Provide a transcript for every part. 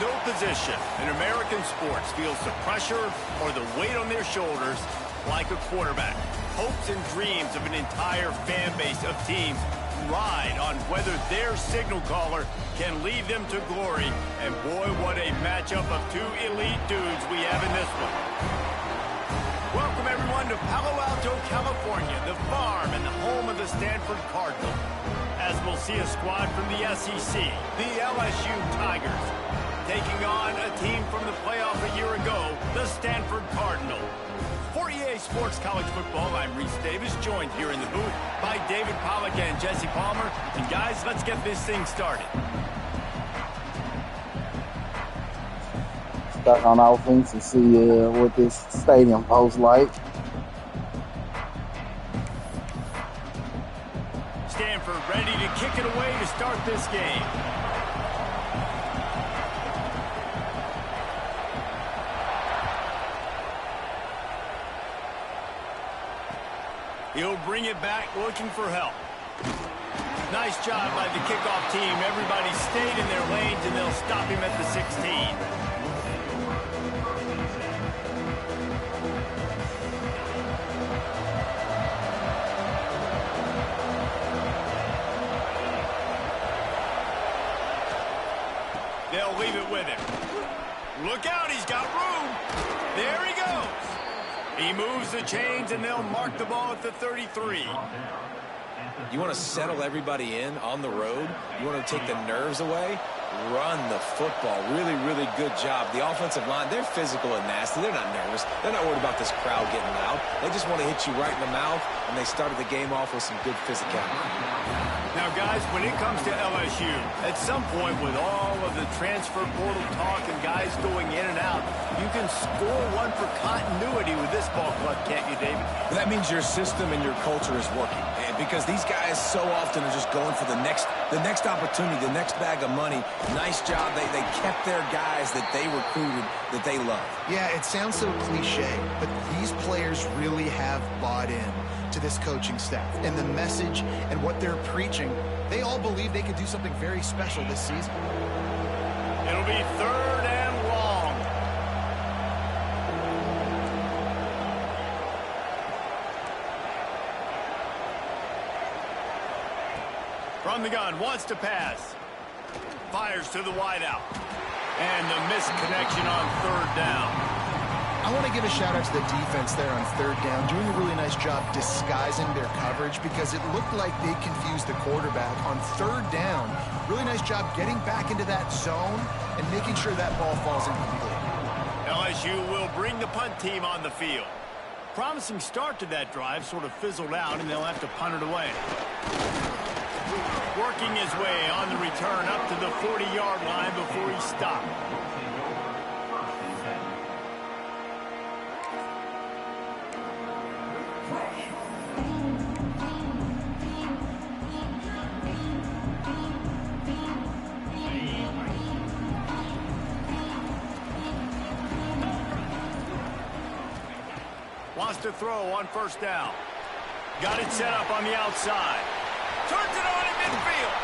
No position in American sports feels the pressure or the weight on their shoulders like a quarterback. Hopes and dreams of an entire fan base of teams ride on whether their signal caller can lead them to glory. And boy, what a matchup of two elite dudes we have in this one. Welcome everyone to Palo Alto, California, the farm and the home of the Stanford Cardinal. As we'll see a squad from the SEC, the LSU Tigers, taking on a team from the playoff a year ago, the Stanford Cardinal. For EA Sports College Football, I'm Reese Davis, joined here in the booth by David Pollack and Jesse Palmer. And guys, let's get this thing started. Start on offense and see what this stadium posts like. Stanford ready to kick it away to start this game. He'll bring it back looking for help. Nice job by the kickoff team. Everybody stayed in their lanes, and they'll stop him at the 16. They'll leave it with him. Look out, he's got room. There he goes. He moves the chains, and they'll mark the ball at the 33. You want to settle everybody in on the road? You want to take the nerves away? Run the football. Really, really good job. The offensive line, they're physical and nasty. They're not nervous. They're not worried about this crowd getting loud. They just want to hit you right in the mouth, and they started the game off with some good physicality. Now, guys, when it comes to LSU, at some point with all of the transfer portal talk and guys going in and out, you can score one for continuity with this ball club, can't you, David? But that means your system and your culture is working. And because these guys so often are just going for the next opportunity, the next bag of money. Nice job. They kept their guys that they recruited, that they love. Yeah, it sounds so cliche, but these players really have bought in to this coaching staff and the message and what they're preaching. They all believe they could do something very special this season. It'll be 3rd and long. From the gun, wants to pass. Fires to the wideout. And the missed connection on 3rd down. I want to give a shout out to the defense there on 3rd down, doing a really nice job disguising their coverage because it looked like they confused the quarterback on 3rd down. Really nice job getting back into that zone and making sure that ball falls incomplete. LSU will bring the punt team on the field. Promising start to that drive, sort of fizzled out, and they'll have to punt it away. Working his way on the return up to the 40-yard line before he stopped. Wants to throw on 1st down. Got it set up on the outside. Turns it on in midfield.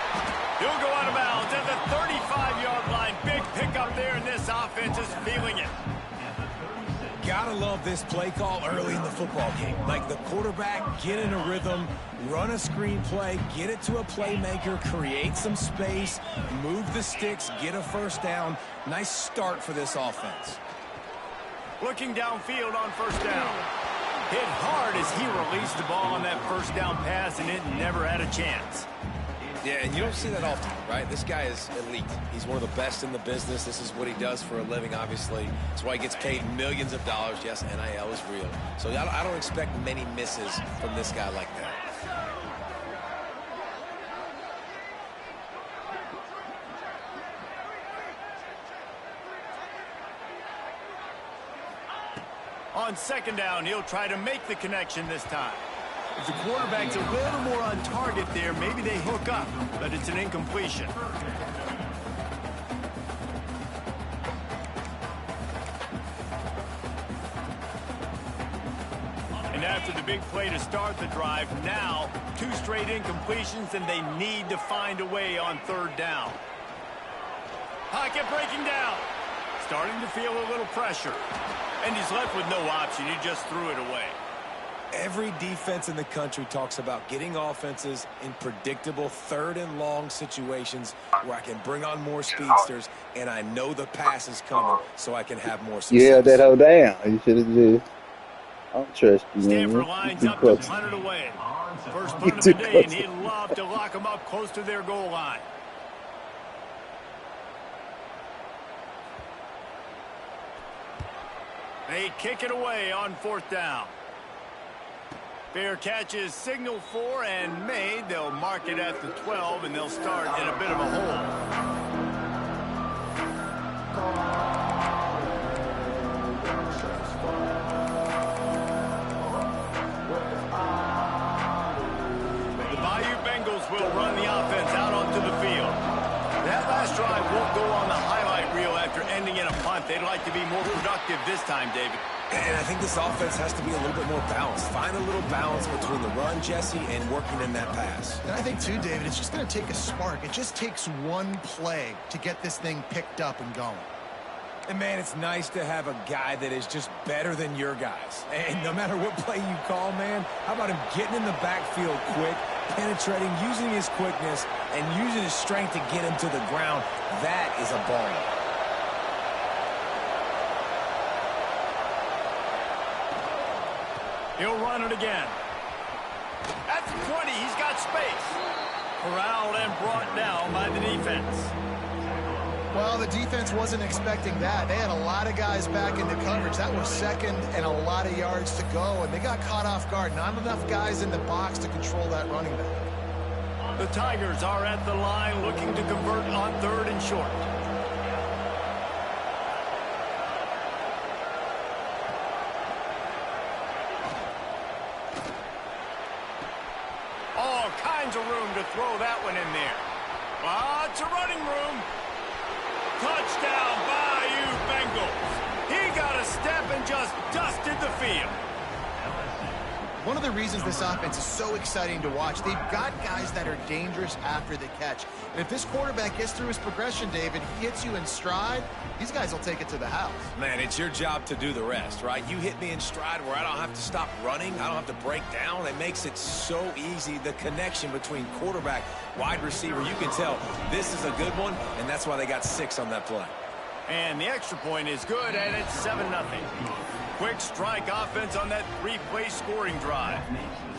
He'll go out of bounds at the 35-yard line. Big pickup there, and this offense is feeling it. Gotta love this play call early in the football game. Like the quarterback, get in a rhythm, run a screen play, get it to a playmaker, create some space, move the sticks, get a 1st down. Nice start for this offense. Looking downfield on 1st down. Hit hard as he released the ball on that 1st down pass, and it never had a chance. Yeah, and you don't see that often, right? This guy is elite. He's one of the best in the business. This is what he does for a living, obviously. That's why he gets paid millions of dollars. Yes, NIL is real. So I don't expect many misses from this guy like that. On 2nd down, he'll try to make the connection this time. If the quarterback's a little more on target there, maybe they hook up, but it's an incompletion. And after the big play to start the drive, now 2 straight incompletions, and they need to find a way on 3rd down. Pocket breaking down. Starting to feel a little pressure. And he's left with no option. He just threw it away. Every defense in the country talks about getting offenses in predictable third and long situations where I can bring on more speedsters and I know the pass is coming so I can have more success. Yeah, that whole down. You should have just. I don't trust you, man. Stanford lines up to punt it away. First punt of the day, and he'd love to lock them up close to their goal line. They kick it away on 4th down. Fair catch is signaled for and made. They'll mark it at the 12, and they'll start in a bit of a hole. The Bayou Bengals will run the offense out onto the field. That last drive won't go on the highlight reel after ending in a punt. They'd like to be more productive this time, David. And I think this offense has to be a little bit more balanced. Find a little balance between the run, Jesse, and working in that pass. And I think, too, David, it's just going to take a spark. It just takes one play to get this thing picked up and going. And, man, it's nice to have a guy that is just better than your guys. And no matter what play you call, man, how about him getting in the backfield quick, penetrating, using his quickness, and using his strength to get him to the ground? That is a ball. He'll run it again. At the 20, he's got space. Corralled and brought down by the defense. Well, the defense wasn't expecting that. They had a lot of guys back into coverage. That was second and a lot of yards to go, and they got caught off guard. Not enough guys in the box to control that running back. The Tigers are at the line looking to convert on 3rd and short. All kinds of room to throw that one in there. Lots of running room. Touchdown, Bayou Bengals. He got a step and just dusted the field. One of the reasons this offense is so exciting to watch, they've got guys that are dangerous after the catch. And if this quarterback gets through his progression, David, he hits you in stride, these guys will take it to the house. Man, it's your job to do the rest, right? You hit me in stride where I don't have to stop running. I don't have to break down. It makes it so easy, the connection between quarterback, wide receiver. You can tell this is a good one, and that's why they got 6 on that play. And the extra point is good, and it's 7-0. Quick strike offense on that 3-play scoring drive.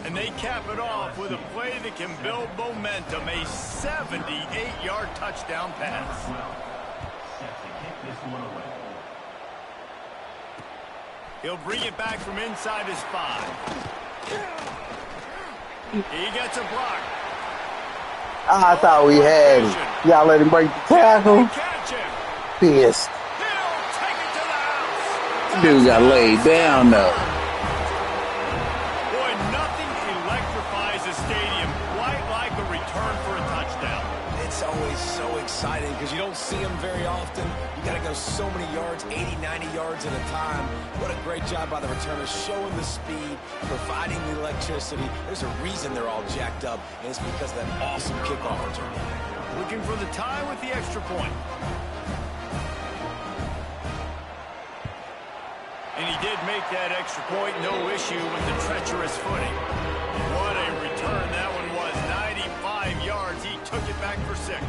And they cap it off with a play that can build momentum, a 78-yard touchdown pass. He'll bring it back from inside his 5. He gets a block. I thought we had him. Y'all let him break the tackle. Catch him. Pissed. He'll take it to the house. Dude got laid down, though. Boy, nothing electrifies a stadium quite like a return for a touchdown. It's always so exciting because you don't see them very often. You got to go so many yards, 80, 90 yards at a time. What a great job by the returners, showing the speed, providing the electricity. There's a reason they're all jacked up, and it's because of that awesome kickoff return. Looking for the tie with the extra point. And he did make that extra point, no issue with the treacherous footing. What a return that one was, 95 yards. He took it back for 6.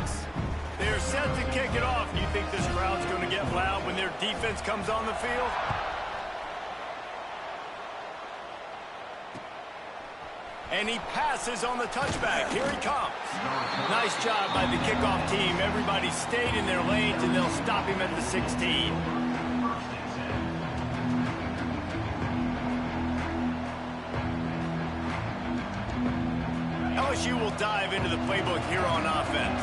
They're set to kick it off. You think this crowd's going to get loud when their defense comes on the field? And he passes on the touchback. Here he comes. Nice job by the kickoff team. Everybody stayed in their lanes, and they'll stop him at the 16. LSU will dive into the playbook here on offense.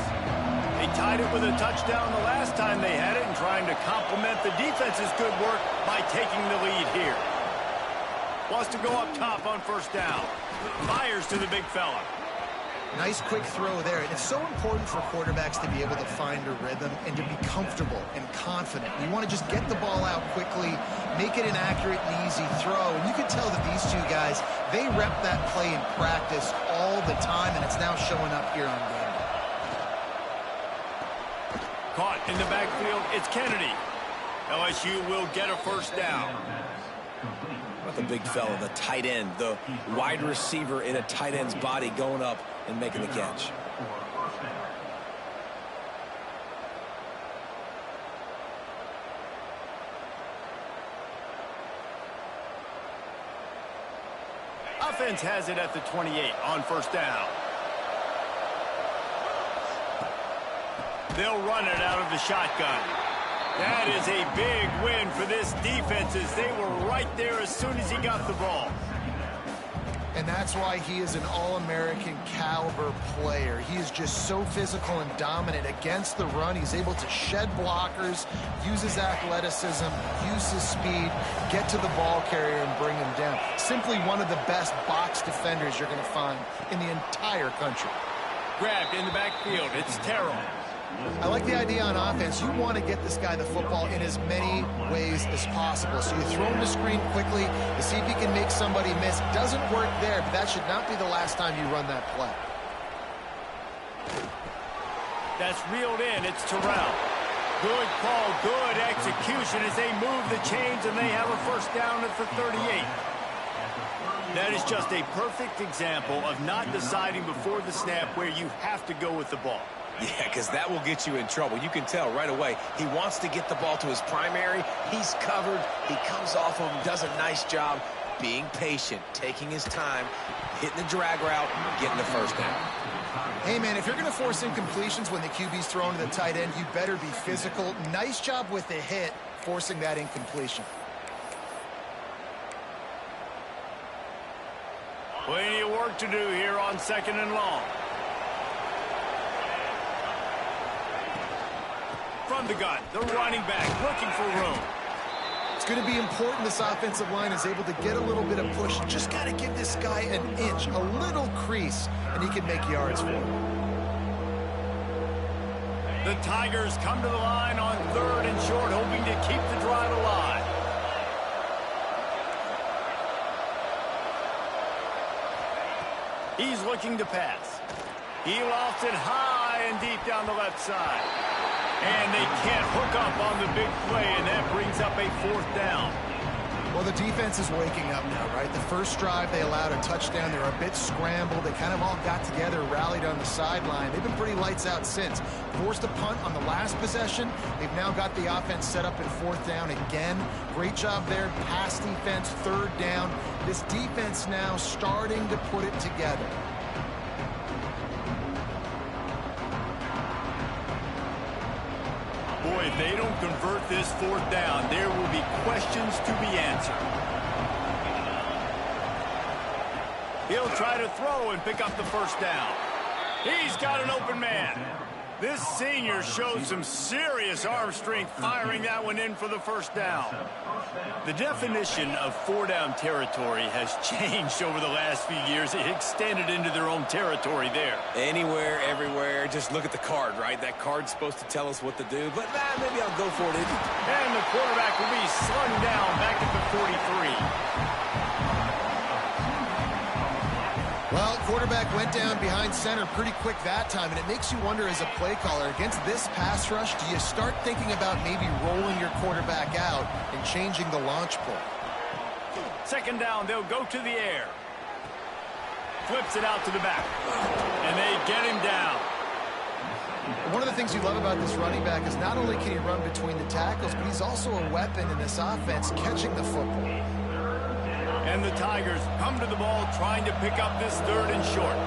They tied it with a touchdown the last time they had it and trying to complement the defense's good work by taking the lead here. Wants to go up top on 1st down. Fires to the big fella. Nice quick throw there. And it's so important for quarterbacks to be able to find a rhythm and to be comfortable and confident. You want to just get the ball out quickly, make it an accurate and easy throw. And you can tell that these two guys, they rep that play in practice all the time, and it's now showing up here on game day. Caught in the backfield, it's Kennedy. LSU will get a first down. About the big fella, the tight end, the wide receiver in a tight end's body going up and making the catch. Offense has it at the 28 on first down. They'll run it out of the shotgun. That is a big win for this defense as they were right there as soon as he got the ball. And that's why he is an All-American caliber player. He is just so physical and dominant against the run. He's able to shed blockers, use his athleticism, use his speed, get to the ball carrier and bring him down. Simply one of the best box defenders you're going to find in the entire country. Grabbed in the backfield, it's Terrell. I like the idea on offense. You want to get this guy the football in as many ways as possible. So you throw him the screen quickly to see if he can make somebody miss. Doesn't work there, but that should not be the last time you run that play. That's reeled in. It's Terrell. Good call, good execution as they move the chains and they have a first down at the 38. That is just a perfect example of not deciding before the snap where you have to go with the ball. Yeah, because that will get you in trouble. You can tell right away. He wants to get the ball to his primary. He's covered. He comes off of him, does a nice job being patient, taking his time, hitting the drag route, getting the first down. Hey, man, if you're going to force incompletions when the QB's thrown to the tight end, you better be physical. Nice job with the hit, forcing that incompletion. Plenty of work to do here on second and long. From the gun, the running back looking for room. It's going to be important this offensive line is able to get a little bit of push. Just got to give this guy an inch, a little crease, and he can make yards for him. The Tigers come to the line on third and short, hoping to keep the drive alive. He's looking to pass. He lofts it high and deep down the left side. And they can't hook up on the big play, and that brings up a fourth down. Well, the defense is waking up now, right? The first drive, they allowed a touchdown. They were a bit scrambled. They kind of all got together, rallied on the sideline. They've been pretty lights out since. Forced a punt on the last possession. They've now got the offense set up in fourth down again. Great job there. Pass defense, third down. This defense now starting to put it together. Boy, if they don't convert this fourth down, there will be questions to be answered. He'll try to throw and pick up the first down. He's got an open man. This senior showed some serious arm strength firing that one in for the first down. The definition of four-down territory has changed over the last few years. It extended into their own territory there. Anywhere, everywhere, just look at the card, right? That card's supposed to tell us what to do, but maybe I'll go for it. And the quarterback will be slung down back at the 43. Well, quarterback went down behind center pretty quick that time, and it makes you wonder as a play caller, against this pass rush, do you start thinking about maybe rolling your quarterback out and changing the launch play? Second down, they'll go to the air. Flips it out to the back, and they get him down. One of the things you love about this running back is not only can he run between the tackles, but he's also a weapon in this offense catching the football. And the Tigers come to the ball trying to pick up this third and short.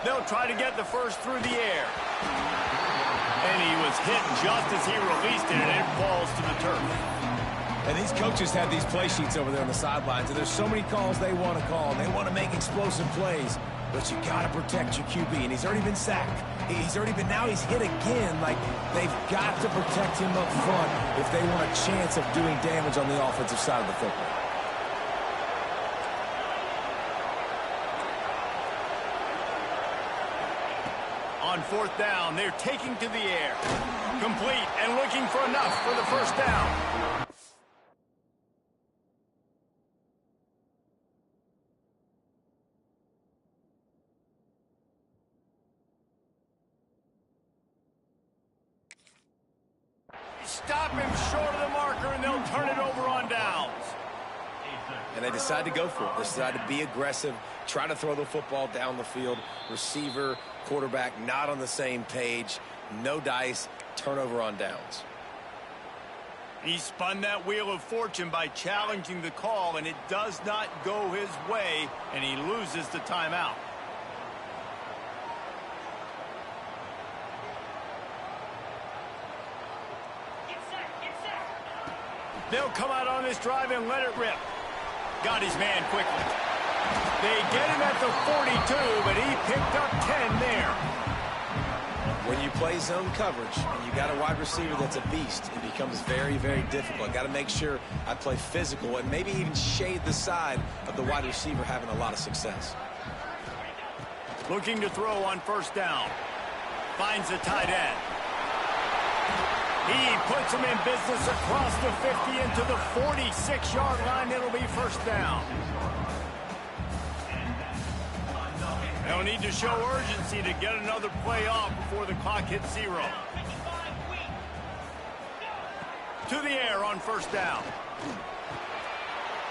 They'll try to get the first through the air. And he was hit just as he released it, and it falls to the turf. And these coaches have these play sheets over there on the sidelines, and there's so many calls they want to call. They want to make explosive plays. But you got to protect your QB, and he's already been sacked. Now he's hit again. Like, they've got to protect him up front if they want a chance of doing damage on the offensive side of the football. On fourth down, they're taking to the air. Complete and looking for enough for the first down. stop him short of the marker, and they'll turn it over on downs. And they decide to go for it. They decide to be aggressive, try to throw the football down the field. Receiver, quarterback, not on the same page. No dice, turnover on downs. He spun that wheel of fortune by challenging the call, and it does not go his way, and he loses the timeout. They'll come out on this drive and let it rip. Got his man quickly. They get him at the 42, but he picked up 10 there. When you play zone coverage and you got a wide receiver that's a beast, it becomes very, very difficult. Got to make sure I play physical and maybe even shade the side of the wide receiver having a lot of success. Looking to throw on first down. Finds the tight end. He puts him in business across the 50 into the 46-yard line. It'll be first down. They'll need to show urgency to get another play off before the clock hits 0. To the air on first down.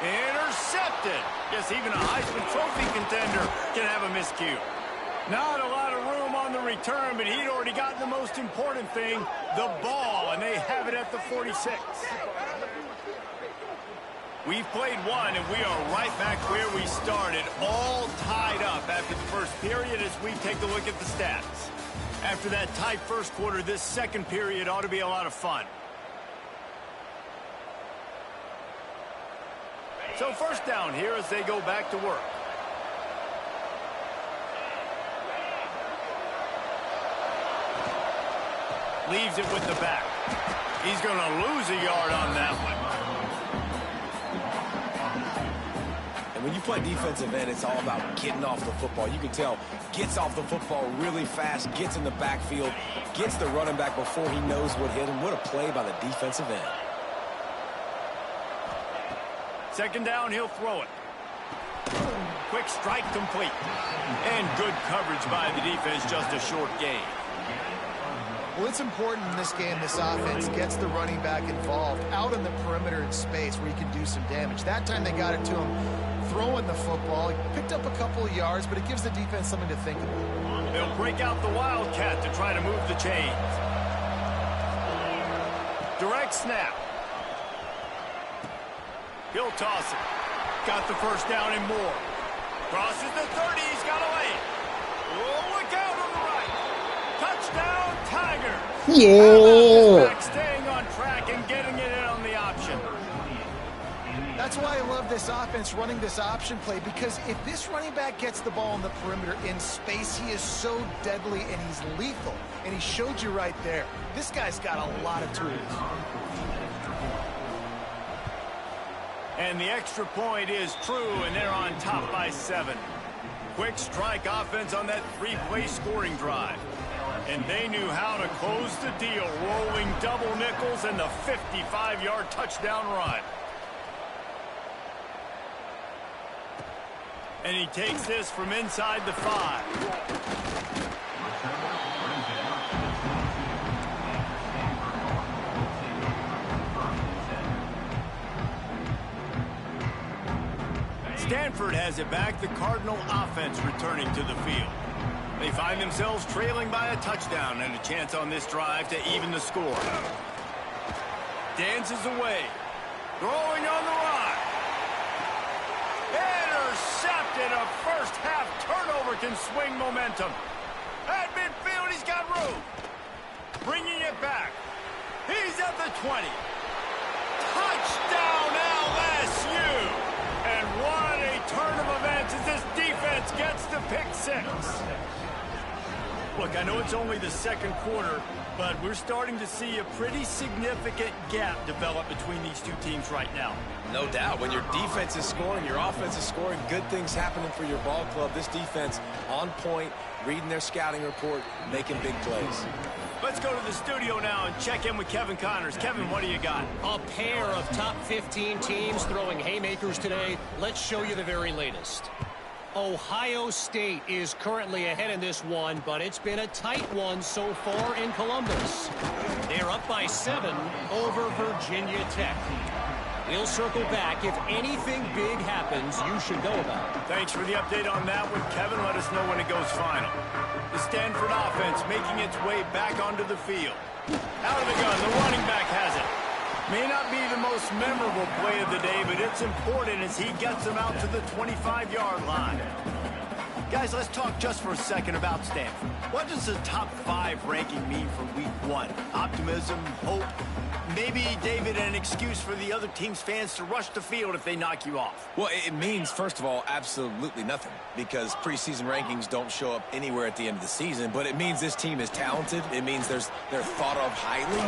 Intercepted. Guess even a Heisman Trophy contender can have a miscue. Not a lot of room on the return, but he'd already gotten the most important thing, the ball, and they have it at the 46. We've played one, and we are right back where we started, all tied up after the first period as we take a look at the stats. After that tight first quarter, this second period ought to be a lot of fun. So first down here as they go back to work. Leaves it with the back. He's going to lose a yard on that one. And when you play defensive end, it's all about getting off the football. You can tell, gets off the football really fast, gets in the backfield, gets the running back before he knows what hit him. What a play by the defensive end. Second down, he'll throw it. Quick strike complete. And good coverage by the defense, just a short gain. Well, it's important in this game this offense gets the running back involved out in the perimeter in space where he can do some damage. That time they got it to him throwing the football. He picked up a couple of yards, but it gives the defense something to think about. They'll break out the Wildcat to try to move the chains. Direct snap. He'll toss it. Got the first down and more. Crosses the 30. He's got to lay it. Oh, look out on the right. Touchdown, Tiger. Yeah. Back staying on track and getting it in on the option. That's why I love this offense running this option play, because if this running back gets the ball in the perimeter in space, he is so deadly and he's lethal. And he showed you right there. This guy's got a lot of tools. And the extra point is true, and they're on top by 7. Quick strike offense on that 3-play scoring drive. And they knew how to close the deal, rolling double nickels and the 55-yard touchdown run. And he takes this from inside the 5. Stanford has it back, the Cardinal offense returning to the field. They find themselves trailing by a touchdown and a chance on this drive to even the score. Dances away. Throwing on the run. Intercepted. A first half turnover can swing momentum. At midfield, he's got room. Bringing it back. He's at the 20. Touchdown LSU. And what a turn of events as this defense gets the pick 6. Look, I know it's only the second quarter, but we're starting to see a pretty significant gap develop between these two teams right now. No doubt. When your defense is scoring, your offense is scoring, good things happening for your ball club. This defense on point, reading their scouting report, making big plays. Let's go to the studio now and check in with Kevin Connors. Kevin, what do you got? A pair of top 15 teams throwing haymakers today. Let's show you the very latest. Ohio State is currently ahead in this one, but it's been a tight one so far in Columbus. They're up by 7 over Virginia Tech. We'll circle back. If anything big happens, you should know about it. Thanks for the update on that one, Kevin. Let us know when it goes final. The Stanford offense making its way back onto the field. Out of the gun, the running back has it. May not be the most memorable play of the day, but it's important as he gets them out to the 25-yard line. Guys, let's talk just for a second about Stanford. What does the top 5 ranking mean for week 1? Optimism, hope, maybe, David, an excuse for the other team's fans to rush the field if they knock you off? Well, it means, first of all, absolutely nothing, because preseason rankings don't show up anywhere at the end of the season, but it means this team is talented. It means they're thought of highly.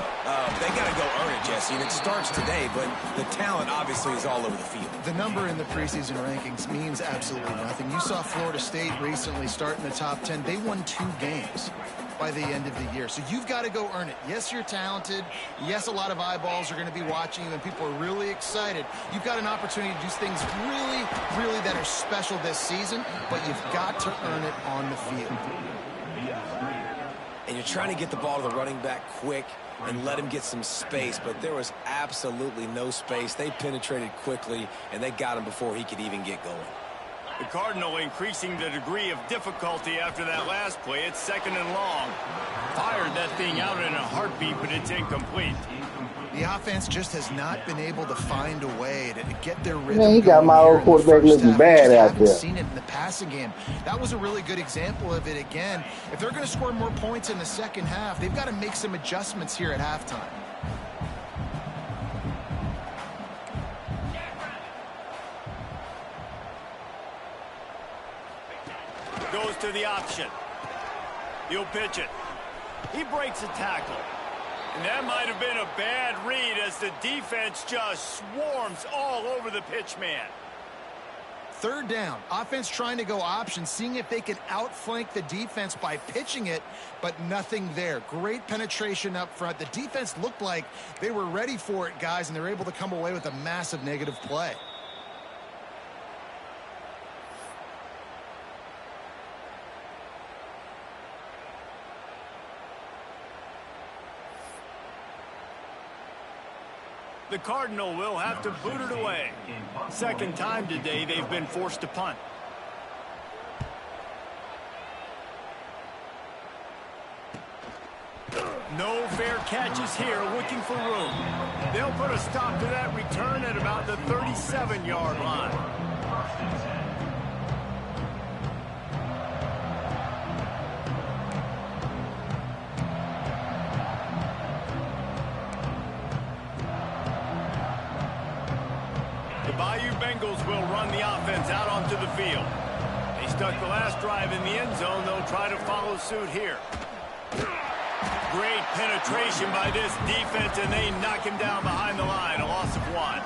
They got to go earn it, Jesse, and it starts today, but the talent obviously is all over the field. The number in the preseason rankings means absolutely nothing. You saw Florida State recently start in the top 10. They won 2 games by the end of the year. So you've got to go earn it. Yes, you're talented. Yes, a lot of eyeballs are going to be watching you, and people are really excited. You've got an opportunity to do things really, really that are special this season, but you've got to earn it on the field. And you're trying to get the ball to the running back quick and let him get some space, but there was absolutely no space. They penetrated quickly, and they got him before he could even get going. The Cardinal increasing the degree of difficulty after that last play. It's 2nd and long. Fired that thing out in a heartbeat, but it's incomplete. The offense just has not been able to find a way to get their rhythm. Man, he got my old quarterback looking bad out there. We just haven't seen it in the passing game. That was a really good example of it again. If they're going to score more points in the second half, they've got to make some adjustments here at halftime. Goes to the option. He'll pitch it. He breaks a tackle. And that might have been a bad read as the defense just swarms all over the pitch man. 3rd down. Offense trying to go option, seeing if they can outflank the defense by pitching it, but nothing there. Great penetration up front. The defense looked like they were ready for it, guys, and they're able to come away with a massive negative play. The Cardinal will have to boot it away. 2nd time today they've been forced to punt. No fair catches here, looking for room. They'll put a stop to that return at about the 37-yard line. Bayou Bengals will run the offense out onto the field. They stuck the last drive in the end zone. They'll try to follow suit here. Great penetration by this defense, and they knock him down behind the line. A loss of 1.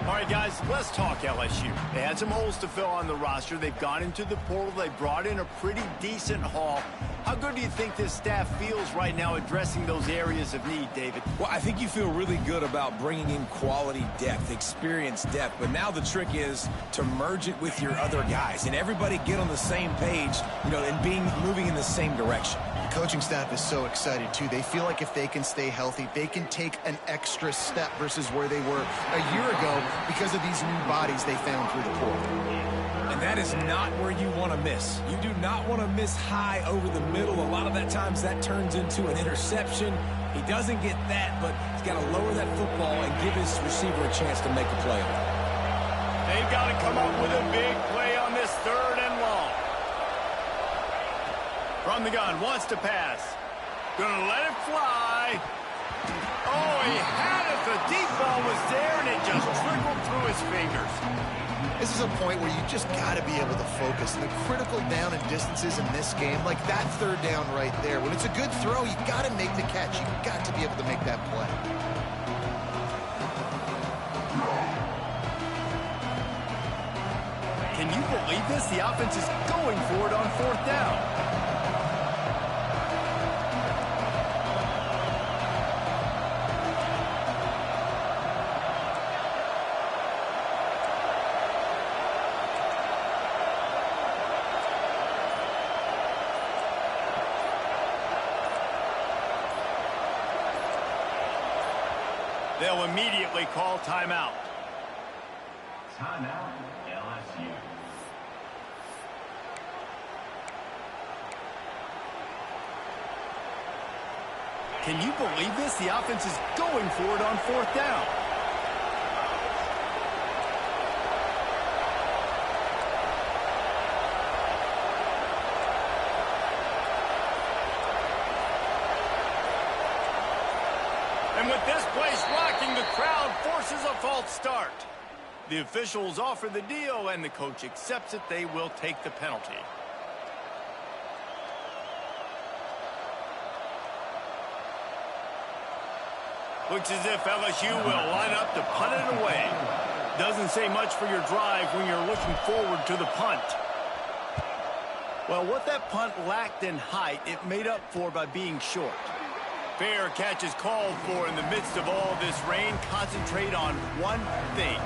All right, guys, let's talk LSU. They had some holes to fill on the roster. They've gone into the portal. They brought in a pretty decent haul. How good do you think this staff feels right now addressing those areas of need, David? Well, I think you feel really good about bringing in quality depth, experience depth, but now the trick is to merge it with your other guys and everybody get on the same page, and moving in the same direction. The coaching staff is so excited, too. They feel like if they can stay healthy, they can take an extra step versus where they were a year ago because of these new bodies they found through the portal. And that is not where you want to miss. You do not want to miss high over the middle. A lot of that times that turns into an interception. He doesn't get that, but he's got to lower that football and give his receiver a chance to make a play. They've got to come up with a big play on this 3rd and long. From the gun, wants to pass. Gonna let it fly. Oh, he had it. The deep ball was there, and it just trickled through his fingers. This is a point where you just got to be able to focus. And the critical down and distances in this game, like that 3rd down right there, when it's a good throw, you got to make the catch. You've got to be able to make that play. Can you believe this? The offense is going for it on 4th down. They'll immediately call timeout. Timeout, LSU. Can you believe this? The offense is going for it on 4th down. And with this place rocking, the crowd forces a false start. The officials offer the deal, and the coach accepts it. They will take the penalty. Looks as if LSU will line up to punt it away. Doesn't say much for your drive when you're looking forward to the punt. Well, what that punt lacked in height, it made up for by being short. Fair catch is called for in the midst of all this rain. Concentrate on one thing.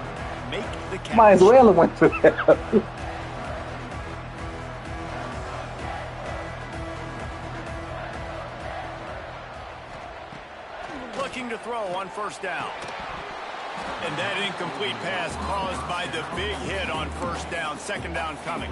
Make the catch. Might as well have went to that. Looking to throw on 1st down. And that incomplete pass caused by the big hit on 1st down. 2nd down coming.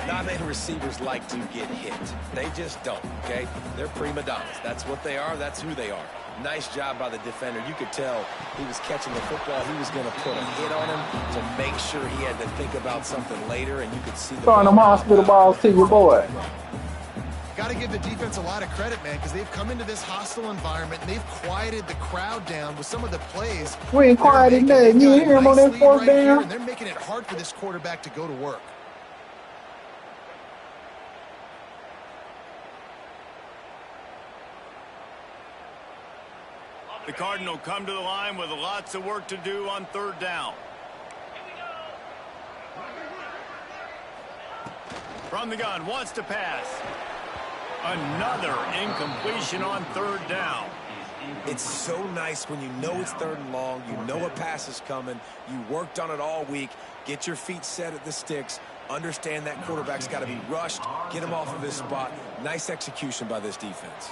Not many receivers like to get hit. They just don't, okay? They're prima donnas. That's what they are. That's who they are. Nice job by the defender. You could tell he was catching the football. He was going to put a hit on him to make sure he had to think about something later, and you could see the Throwing them hospital balls to your boy. Got to give the defense a lot of credit, man, because they've come into this hostile environment and they've quieted the crowd down with some of the plays. We ain't quieted nothing. You hear him on that 4th down? And they're making it hard for this quarterback to go to work. The Cardinal come to the line with lots of work to do on 3rd down. From the gun, wants to pass. Another incompletion on 3rd down. It's so nice when you know it's 3rd and long, you know a pass is coming, you worked on it all week, get your feet set at the sticks, understand that quarterback's got to be rushed, get him off of his spot. Nice execution by this defense.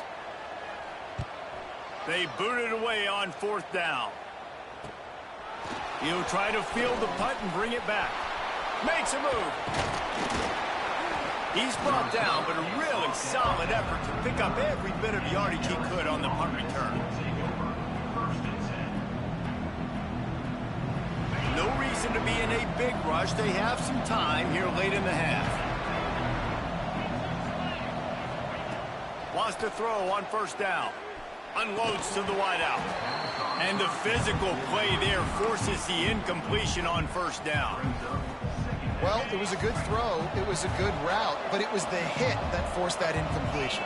They boot it away on 4th down. He'll try to field the punt and bring it back. Makes a move. He's brought down, but a really solid effort to pick up every bit of yardage he could on the punt return. No reason to be in a big rush. They have some time here late in the half. Wants to throw on 1st down. Unloads to the wideout. And the physical play there forces the incompletion on 1st down. Well, it was a good throw. It was a good route, but it was the hit that forced that incompletion.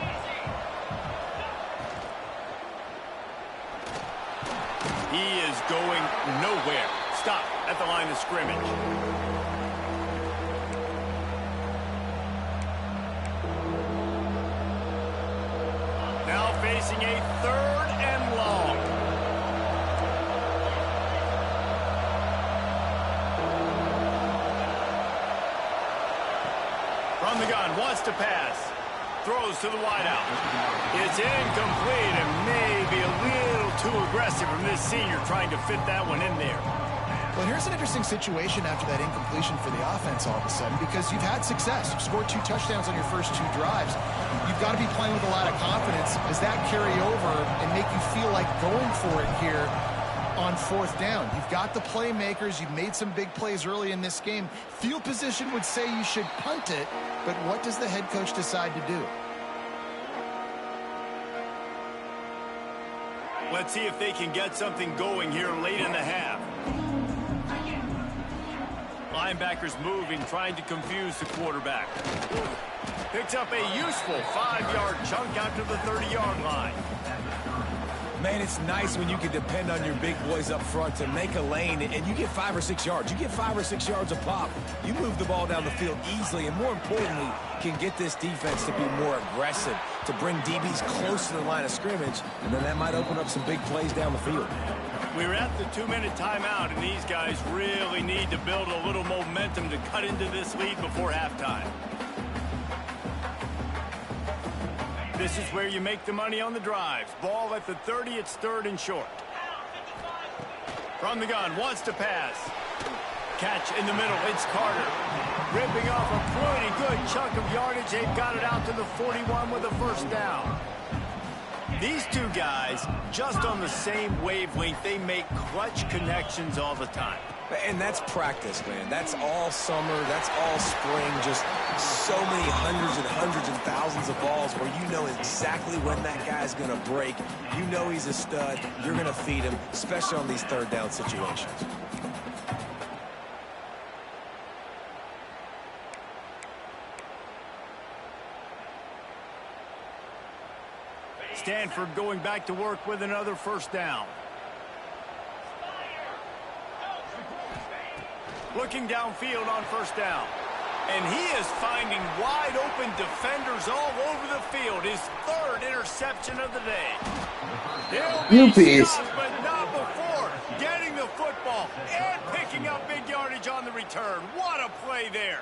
He is going nowhere. Stop at the line of scrimmage. Now facing a 3rd and long. From the gun, wants to pass. Throws to the wideout. It's incomplete and maybe a little too aggressive from this senior trying to fit that one in there. Well, here's an interesting situation after that incompletion for the offense all of a sudden, because you've had success. You've scored 2 touchdowns on your first 2 drives. You've got to be playing with a lot of confidence. Does that carry over and make you feel like going for it here on 4th down? You've got the playmakers. You've made some big plays early in this game. Field position would say you should punt it, but what does the head coach decide to do? Let's see if they can get something going here late in the half. Linebackers moving, trying to confuse the quarterback. Picks up a useful 5-yard chunk out to the 30-yard line. Man, it's nice when you can depend on your big boys up front to make a lane, and you get 5 or 6 yards. You get 5 or 6 yards a pop. You move the ball down the field easily, and more importantly, can get this defense to be more aggressive, to bring DBs close to the line of scrimmage, and then that might open up some big plays down the field. We're at the 2-minute timeout, and these guys really need to build a little momentum to cut into this lead before halftime. This is where you make the money on the drives. Ball at the 30, it's 3rd and short. From the gun, wants to pass. Catch in the middle, it's Carter. Ripping off a pretty good chunk of yardage. They've got it out to the 41 with a first down. These two guys, just on the same wavelength, they make clutch connections all the time. And that's practice, man. That's all summer. That's all spring. Just so many hundreds and thousands of balls where you know exactly when that guy's going to break. You know he's a stud. You're going to feed him, especially on these third down situations. Stanford going back to work with another first down. Looking downfield on first down. And he is finding wide open defenders all over the field. His third interception of the day. You piece. But not before getting the football and picking up big yardage on the return. What a play there.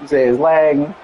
You say it's lagging.